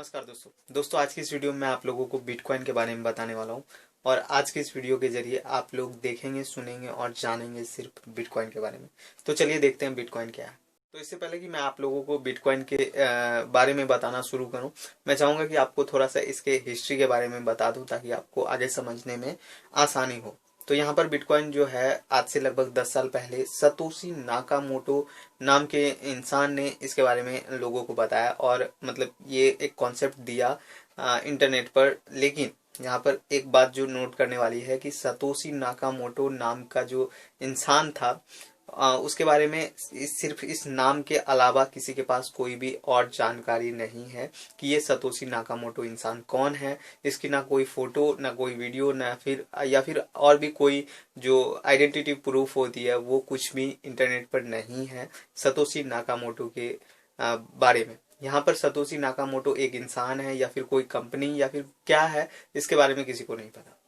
नमस्कार दोस्तों आज की इस वीडियो में मैं आप लोगों को बिटकॉइन के बारे में बताने वाला हूं। और आज की इस वीडियो के जरिए आप लोग देखेंगे, सुनेंगे और जानेंगे सिर्फ बिटकॉइन के बारे में। तो चलिए देखते हैं बिटकॉइन क्या है। तो इससे पहले कि मैं आप लोगों को बिटकॉइन के बारे में बताना शुरू करूं, मैं चाहूंगा कि आपको थोड़ा सा इसके हिस्ट्री के बारे में बता दूं ताकि आपको आगे समझने में आसानी हो। तो यहाँ पर बिटकॉइन जो है आज से लगभग 10 साल पहले सतोशी नाकामोटो नाम के इंसान ने इसके बारे में लोगों को बताया और मतलब ये एक कॉन्सेप्ट दिया इंटरनेट पर। लेकिन यहाँ पर एक बात जो नोट करने वाली है कि सतोशी नाकामोटो नाम का जो इंसान था उसके बारे में सिर्फ इस नाम के अलावा किसी के पास कोई भी और जानकारी नहीं है कि ये सतोशी नाकामोटो इंसान कौन है। इसकी ना कोई फोटो, ना कोई वीडियो, ना फिर या फिर और भी कोई जो आइडेंटिटी प्रूफ होती है वो कुछ भी इंटरनेट पर नहीं है सतोशी नाकामोटो के बारे में। यहाँ पर सतोशी नाकामोटो एक इंसान है या फिर कोई कंपनी या फिर क्या है, इसके बारे में किसी को नहीं पता।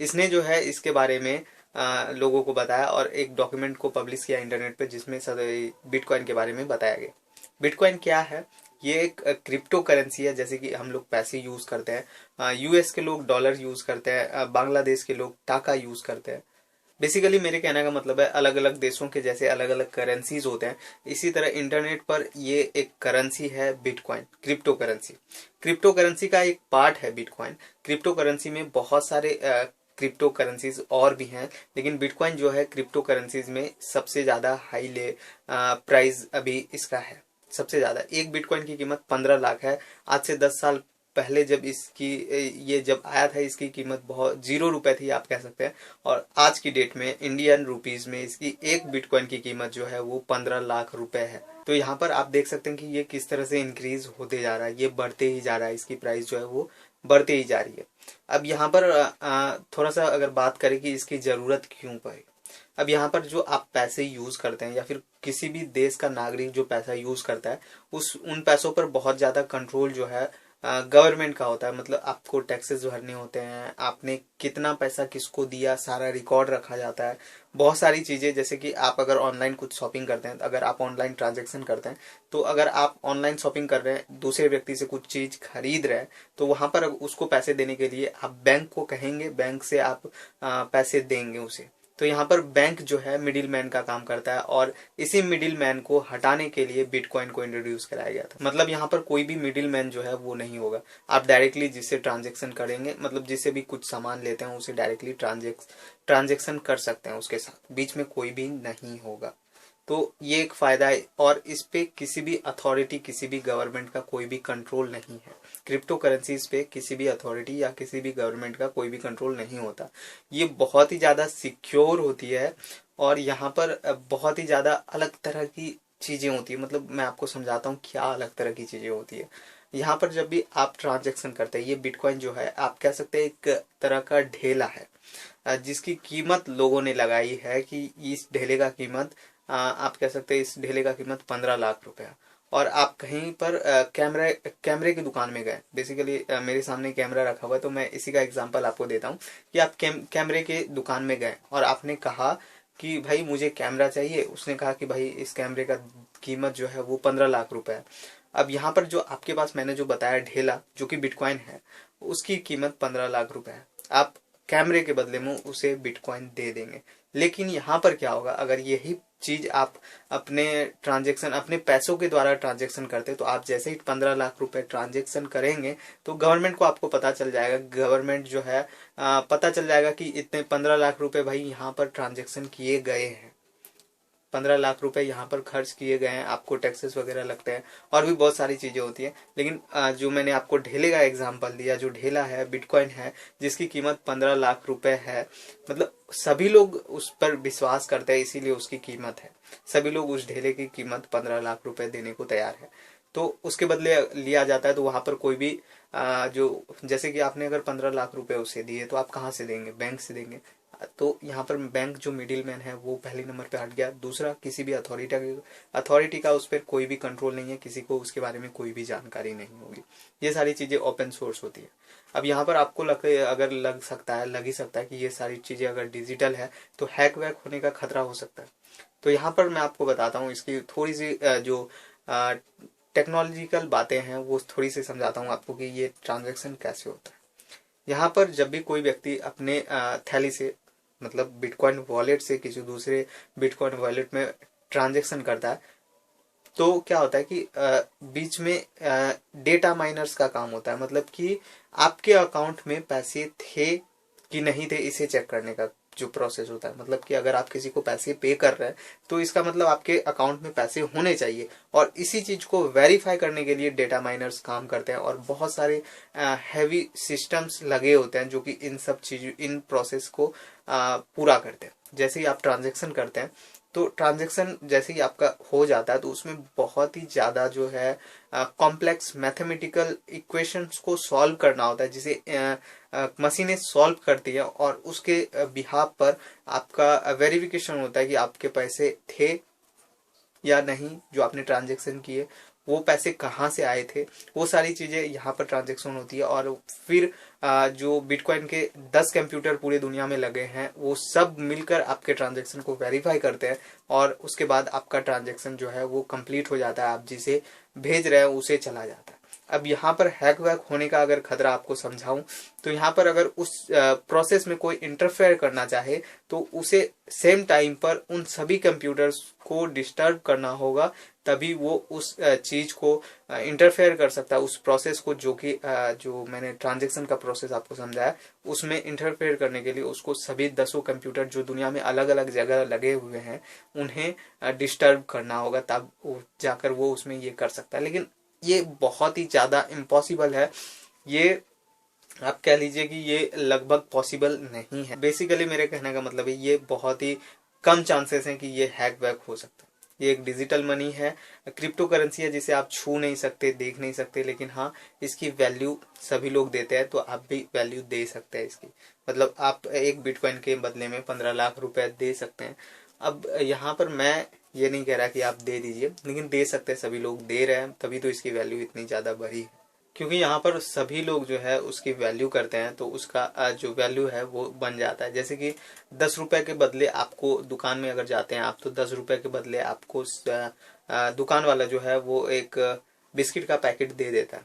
इसने जो है इसके बारे में लोगों को बताया और एक डॉक्यूमेंट को पब्लिश किया इंटरनेट पे जिसमें बिटकॉइन के बारे में बताया गया। बिटकॉइन क्या है? ये एक क्रिप्टो करेंसी है। जैसे कि हम लोग पैसे यूज करते हैं, यूएस के लोग डॉलर यूज करते हैं, बांग्लादेश के लोग टाका यूज करते हैं। बेसिकली मेरे कहने का मतलब है अलग अलग देशों के जैसे अलग अलग करेंसीज होते हैं, इसी तरह इंटरनेट पर ये एक करेंसी है bitcoin, crypto currency. Crypto currency का एक पार्ट है बिटकॉइन। क्रिप्टो करेंसी में बहुत सारे क्रिप्टो करेंसीज और भी हैं, लेकिन बिटकॉइन जो है क्रिप्टो करेंसीज में सबसे ज्यादा हाई ले प्राइस अभी इसका है। सबसे ज्यादा एक बिटकॉइन की कीमत 15 लाख है। आज से 10 साल पहले जब इसकी ये जब आया था इसकी कीमत बहुत 0 रुपए थी आप कह सकते हैं। और आज की डेट में इंडियन रुपीज में इसकी एक बिटकॉइन की कीमत जो है वो 15 लाख रुपए है। तो यहाँ पर आप देख सकते हैं कि ये किस तरह से इंक्रीज होते जा रहा है, ये बढ़ते ही जा रहा है, इसकी प्राइस जो है वो बढ़ते ही जा रही है। अब यहाँ पर थोड़ा सा अगर बात करें कि इसकी जरूरत क्यों पड़ी। अब यहाँ पर जो आप पैसे यूज करते हैं या फिर किसी भी देश का नागरिक जो पैसा यूज करता है उन पैसों पर बहुत ज्यादा कंट्रोल जो है गवर्नमेंट का होता है। मतलब आपको टैक्सेस भरने होते हैं, आपने कितना पैसा किसको दिया सारा रिकॉर्ड रखा जाता है। बहुत सारी चीजें, जैसे कि आप अगर ऑनलाइन कुछ शॉपिंग करते हैं, अगर आप ऑनलाइन ट्रांजेक्शन करते हैं, तो अगर आप ऑनलाइन शॉपिंग कर रहे हैं, दूसरे व्यक्ति से कुछ चीज खरीद रहे हैं, तो वहां पर उसको पैसे देने के लिए आप बैंक को कहेंगे, बैंक से आप पैसे देंगे उसे। तो यहाँ पर बैंक जो है मिडिल मैन का काम करता है और इसी मिडिल मैन को हटाने के लिए बिटकॉइन को इंट्रोड्यूस कराया गया था। मतलब यहाँ पर कोई भी मिडिल मैन जो है वो नहीं होगा। आप डायरेक्टली जिससे ट्रांजेक्शन करेंगे, मतलब जिससे भी कुछ सामान लेते हैं उसे डायरेक्टली ट्रांजेक्शन कर सकते हैं, उसके साथ बीच में कोई भी नहीं होगा। तो ये एक फायदा है और इस पे किसी भी अथॉरिटी, किसी भी गवर्नमेंट का कोई भी कंट्रोल नहीं है। क्रिप्टो करेंसीज पे किसी भी अथॉरिटी या किसी भी गवर्नमेंट का कोई भी कंट्रोल नहीं होता। ये बहुत ही ज्यादा सिक्योर होती है और यहाँ पर बहुत ही ज्यादा अलग तरह की चीजें होती है। मतलब मैं आपको समझाता हूँ क्या अलग तरह की चीजें होती है। यहाँ पर जब भी आप ट्रांजेक्शन करते हैं, ये बिटकॉइन जो है आप कह सकते हैं एक तरह का ढेला है जिसकी कीमत लोगों ने लगाई है कि इस ढेले का कीमत आप कह सकते हैं इस ढेले का कीमत 15 लाख रुपया। और आप कहीं पर कैमरे की दुकान में गए, बेसिकली मेरे सामने कैमरा रखा हुआ है तो मैं इसी का एग्जांपल आपको देता हूँ कि आप कैमरे के दुकान में गए और आपने कहा कि भाई मुझे कैमरा चाहिए। उसने कहा कि भाई इस कैमरे का कीमत जो है वो 15 लाख रुपए है। अब यहाँ पर जो आपके पास मैंने जो बताया ढेला जो कि बिटकॉइन है, उसकी कीमत 15 लाख रुपए है। आप कैमरे के बदले में उसे बिटकॉइन दे देंगे। लेकिन यहाँ पर क्या होगा, अगर यही चीज आप अपने ट्रांजेक्शन, अपने पैसों के द्वारा ट्रांजेक्शन करते, तो आप जैसे ही 15 लाख रुपए ट्रांजेक्शन करेंगे तो गवर्नमेंट को आपको पता चल जाएगा। गवर्नमेंट जो है पता चल जाएगा कि इतने 15 लाख रुपए भाई यहाँ पर ट्रांजेक्शन किए गए हैं, 15 लाख रुपए यहाँ पर खर्च किए गए हैं। आपको टैक्सेस वगैरह लगते हैं और भी बहुत सारी चीजें होती है। लेकिन जो मैंने आपको ढेले का एग्जांपल दिया, जो ढेला है बिटकॉइन है जिसकी कीमत 15 लाख रुपए है, मतलब सभी लोग उस पर विश्वास करते हैं इसीलिए उसकी कीमत है। सभी लोग उस ढेले की कीमत 15 लाख रुपए देने को तैयार है। तो उसके बदले लिया जाता है। तो वहां पर कोई भी जो, जैसे कि आपने अगर 15 लाख रुपए उसे दिए तो आप कहाँ से देंगे? बैंक से देंगे। तो यहाँ पर बैंक जो मिडिल मैन है वो पहले नंबर पे हट गया। दूसरा, किसी भी अथॉरिटी का उस पर कोई भी कंट्रोल नहीं है, किसी को उसके बारे में कोई भी जानकारी नहीं होगी। ये सारी चीजें ओपन सोर्स होती है। अब यहाँ पर आपको अगर लग सकता है, लग ही सकता है कि ये सारी चीजें अगर डिजिटल है तो हैक वैक होने का खतरा हो सकता है। तो यहाँ पर मैं आपको बताता हूँ इसकी थोड़ी सी जो टेक्नोलॉजिकल बातें हैं वो थोड़ी सी समझाता हूँ आपको कि ये ट्रांजैक्शन कैसे होता है। यहाँ पर जब भी कोई व्यक्ति अपने थैली से मतलब बिटकॉइन वॉलेट से किसी दूसरे बिटकॉइन वॉलेट में ट्रांजैक्शन करता है तो क्या होता है कि बीच में डेटा माइनर्स का काम होता है, मतलब कि आपके अकाउंट में पैसे थे कि नहीं थे इसे चेक करने का जो प्रोसेस होता है। मतलब कि अगर आप किसी को पैसे पे कर रहे हैं तो इसका मतलब आपके अकाउंट में पैसे होने चाहिए, और इसी चीज को वेरीफाई करने के लिए डेटा माइनर्स काम करते हैं और बहुत सारे हैवी सिस्टम्स लगे होते हैं जो कि इन सब चीज इन प्रोसेस को पूरा करते हैं। जैसे ही आप ट्रांजेक्शन करते हैं तो ट्रांजैक्शन जैसे ही आपका हो जाता है तो उसमें बहुत ही ज्यादा जो है कॉम्प्लेक्स मैथमेटिकल इक्वेशंस को सॉल्व करना होता है, जिसे मशीनें सॉल्व करती है और उसके बिहाफ पर आपका वेरिफिकेशन होता है कि आपके पैसे थे या नहीं, जो आपने ट्रांजैक्शन किए वो पैसे कहाँ से आए थे, वो सारी चीजें यहाँ पर ट्रांजैक्शन होती है। और फिर जो बिटकॉइन के 10 कंप्यूटर पूरे दुनिया में लगे हैं वो सब मिलकर आपके ट्रांजैक्शन को वेरीफाई करते हैं और उसके बाद आपका ट्रांजैक्शन जो है वो कंप्लीट हो जाता है, आप जिसे भेज रहे हैं उसे चला जाता है। अब यहाँ पर हैक वैक होने का अगर खतरा आपको समझाऊं तो यहाँ पर अगर उस प्रोसेस में कोई इंटरफेयर करना चाहे तो उसे सेम टाइम पर उन सभी कंप्यूटर्स को डिस्टर्ब करना होगा, तभी वो उस चीज को इंटरफेयर कर सकता है, उस प्रोसेस को जो कि जो मैंने ट्रांजैक्शन का प्रोसेस आपको समझाया उसमें इंटरफेयर करने के लिए उसको सभी 10 कंप्यूटर जो दुनिया में अलग अलग जगह लगे हुए हैं उन्हें डिस्टर्ब करना होगा, तब जाकर वो उसमें ये कर सकता है। लेकिन ये बहुत ही ज्यादा इम्पॉसिबल है, ये आप कह लीजिए कि ये लगभग पॉसिबल नहीं है। बेसिकली मेरे कहने का मतलब है ये बहुत ही कम चांसेस हैं कि ये हैक वैक हो सकता है। ये एक डिजिटल मनी है, क्रिप्टो करेंसी है जिसे आप छू नहीं सकते, देख नहीं सकते, लेकिन हाँ इसकी वैल्यू सभी लोग देते हैं तो आप भी वैल्यू दे सकते हैं इसकी। मतलब आप एक बिटकॉइन के बदले में 15 लाख रुपए दे सकते हैं। अब यहाँ पर मैं ये नहीं कह रहा कि आप दे दीजिए, लेकिन दे सकते हैं, सभी लोग दे रहे हैं तभी तो इसकी वैल्यू इतनी ज्यादा बढ़ी है। क्योंकि यहाँ पर सभी लोग जो है उसकी वैल्यू करते हैं तो उसका जो वैल्यू है वो बन जाता है। जैसे कि 10 रुपए के बदले आपको दुकान में अगर जाते हैं आप तो 10 रुपए के बदले आपको दुकान वाला जो है वो एक बिस्किट का पैकेट दे देता है,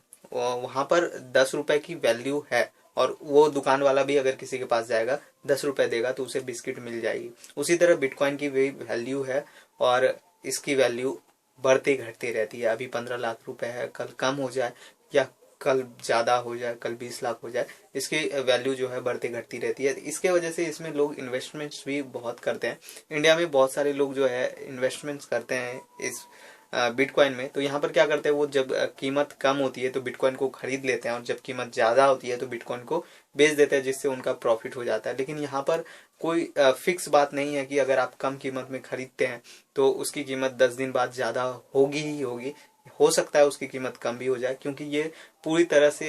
वहां पर 10 रुपए की वैल्यू है और वो दुकान वाला भी अगर किसी के पास जाएगा 10 रुपए देगा तो उसे बिस्किट मिल जाएगी। उसी तरह बिटकॉइन की वही वैल्यू है और इसकी वैल्यू बढ़ती घटती रहती है। अभी 15 लाख रुपए है, कल कम हो जाए या कल ज्यादा हो जाए, कल 20 लाख हो जाए, इसकी वैल्यू जो है बढ़ती घटती रहती है। इसके वजह से इसमें लोग इन्वेस्टमेंट्स भी बहुत करते हैं। इंडिया में बहुत सारे लोग जो है इन्वेस्टमेंट्स करते हैं इस बिटकॉइन में। तो यहाँ पर क्या करते हैं वो जब कीमत कम होती है तो बिटकॉइन को खरीद लेते हैं और जब कीमत ज्यादा होती है तो बिटकॉइन को बेच देते हैं, जिससे उनका प्रॉफिट हो जाता है। लेकिन यहाँ पर कोई फिक्स बात नहीं है कि अगर आप कम कीमत में खरीदते हैं तो उसकी कीमत 10 दिन बाद ज्यादा होगी ही होगी, हो सकता है उसकी कीमत कम भी हो जाए, क्योंकि ये पूरी तरह से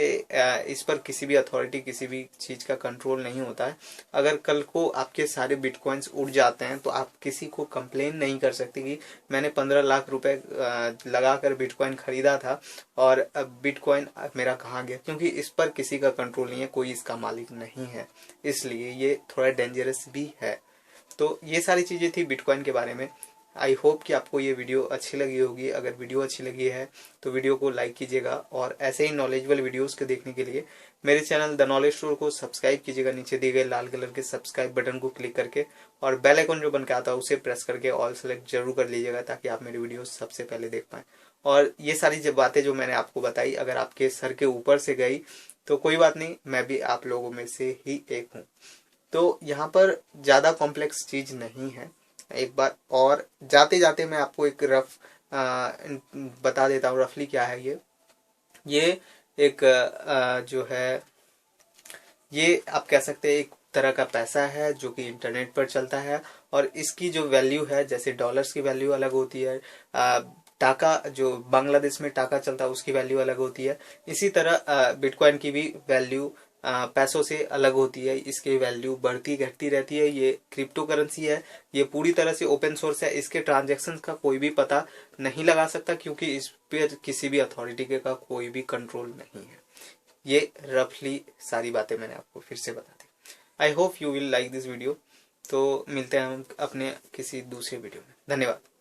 इस पर किसी भी अथॉरिटी किसी भी चीज का कंट्रोल नहीं होता है। अगर कल को आपके सारे बिटकॉइंस उड़ जाते हैं तो आप किसी को कंप्लेन नहीं कर सकते कि मैंने 15 लाख रुपए लगाकर बिटकॉइन खरीदा था और अब बिटकॉइन मेरा कहाँ गया, क्योंकि इस पर किसी का कंट्रोल नहीं है, कोई इसका मालिक नहीं है, इसलिए ये थोड़ा डेंजरस भी है। तो ये सारी चीजें थी बिटकॉइन के बारे में। आई होप कि आपको ये वीडियो अच्छी लगी होगी। अगर वीडियो अच्छी लगी है तो वीडियो को लाइक कीजिएगा और ऐसे ही नॉलेजेबल वीडियोस को देखने के लिए मेरे चैनल द नॉलेज स्टोर को सब्सक्राइब कीजिएगा, नीचे दिए गए लाल कलर के सब्सक्राइब बटन को क्लिक करके, और बेल आइकन जो बन के आता है उसे प्रेस करके ऑल सेलेक्ट जरूर कर लीजिएगा ताकि आप मेरी वीडियो सबसे पहले देख पाए। और ये सारी जो बातें जो मैंने आपको बताई अगर आपके सर के ऊपर से गई तो कोई बात नहीं, मैं भी आप लोगों में से ही एक हूँ। तो यहाँ पर ज्यादा कॉम्प्लेक्स चीज नहीं है। एक बार और जाते जाते मैं आपको एक रफ बता देता हूँ रफली क्या है ये एक जो है ये आप कह सकते हैं एक तरह का पैसा है जो कि इंटरनेट पर चलता है और इसकी जो वैल्यू है जैसे डॉलर्स की वैल्यू अलग होती है, टाका जो बांग्लादेश में टाका चलता है उसकी वैल्यू अलग होती है, इसी तरह बिटकॉइन की भी वैल्यू पैसों से अलग होती है, इसकी वैल्यू बढ़ती घटती रहती है। ये क्रिप्टो करेंसी है, ये पूरी तरह से ओपन सोर्स है, इसके ट्रांजैक्शन का कोई भी पता नहीं लगा सकता क्योंकि इस पर किसी भी अथॉरिटी का कोई भी कंट्रोल नहीं है। ये रफली सारी बातें मैंने आपको फिर से बता दी। I hope you will like this video. तो मिलते हैं हम अपने किसी दूसरे वीडियो में। धन्यवाद।